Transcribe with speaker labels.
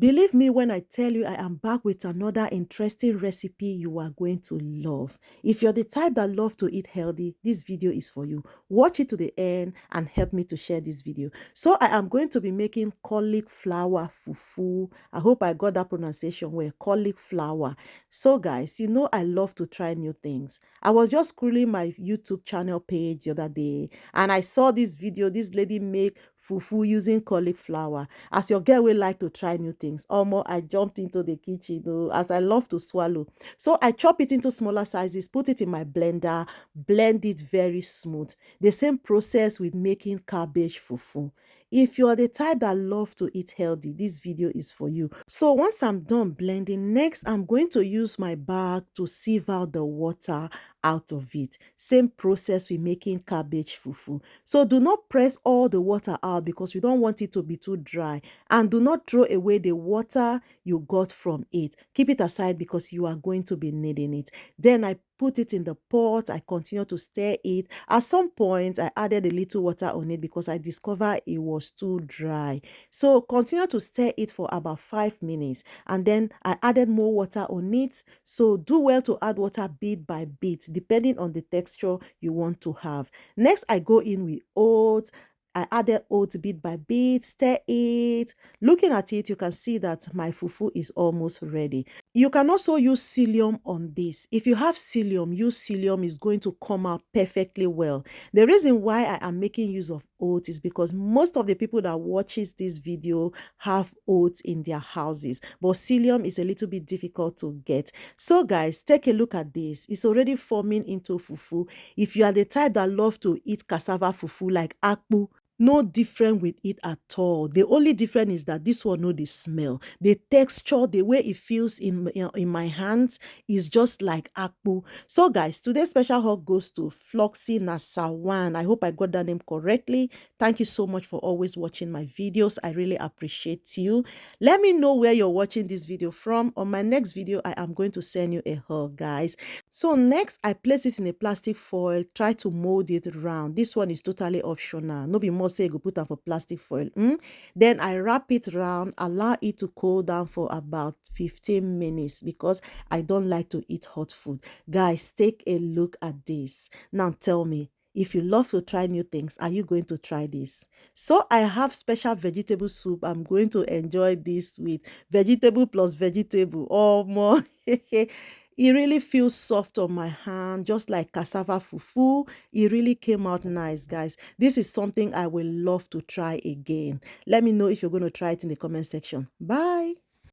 Speaker 1: Believe me when I tell you I am back with another interesting recipe you are going to love. If you're the type that love to eat healthy, this video is for you. Watch it to the end and help me to share this video. So I am going to be making cauliflower fufu. I hope I got that pronunciation well, cauliflower. So guys, you know I love to try new things. I was just scrolling my YouTube channel page the other day and I saw this video, this lady make fufu using cauliflower. As your girl will like to try new things, almost I jumped into the kitchen as I love to swallow. So I chop it into smaller sizes, put it in my blender, blend it very smooth. The same process with making cabbage fufu. If you're the type that love to eat healthy, this video is for you. So once I'm done blending, next I'm going to use my bag to sieve out the water out of it. Same process with making cabbage fufu. So do not press all the water out because we don't want it to be too dry. And do not throw away the water you got from it. Keep it aside because you are going to be needing it. Then I put it in the pot. I continue to stir it. At some point, I added a little water on it because I discovered it was too dry. So continue to stir it for about 5 minutes. And then I added more water on it. So do well to add water bit by bit, depending on the texture you want to have. Next, I go in with oats. I added oats bit by bit, stir it. Looking at it, you can see that my fufu is almost ready. You can also use psyllium on this. If you have psyllium, use psyllium, is going to come out perfectly well. The reason why I am making use of oats is because most of the people that watches this video have oats in their houses, but psyllium is a little bit difficult to get. So guys, take a look at this. It's already forming into fufu. If you are the type that love to eat cassava fufu like akpu, no different with it at all. The only difference is that this one know the smell, the texture, the way it feels in my hands is just like akpu. So guys, today's special hug goes to Floxy Nasawan. I hope I got that name correctly. Thank you so much for always watching my videos. I really appreciate you. Let me know where you're watching this video from. On my next video, I am going to send you a hug, guys. So next, I place it in a plastic foil. Try to mold it round. This one is totally optional. No be more say you go put am for plastic foil. Then I wrap it round, allow it to cool down for about 15 minutes because I don't like to eat hot food. Guys, take a look at this. Now tell me, if you love to try new things, are you going to try this? So I have special vegetable soup. I'm going to enjoy this with vegetable plus vegetable. Oh, more. It really feels soft on my hand, just like cassava fufu. It really came out nice, guys. This is something I will love to try again. Let me know if you're going to try it in the comment section. Bye.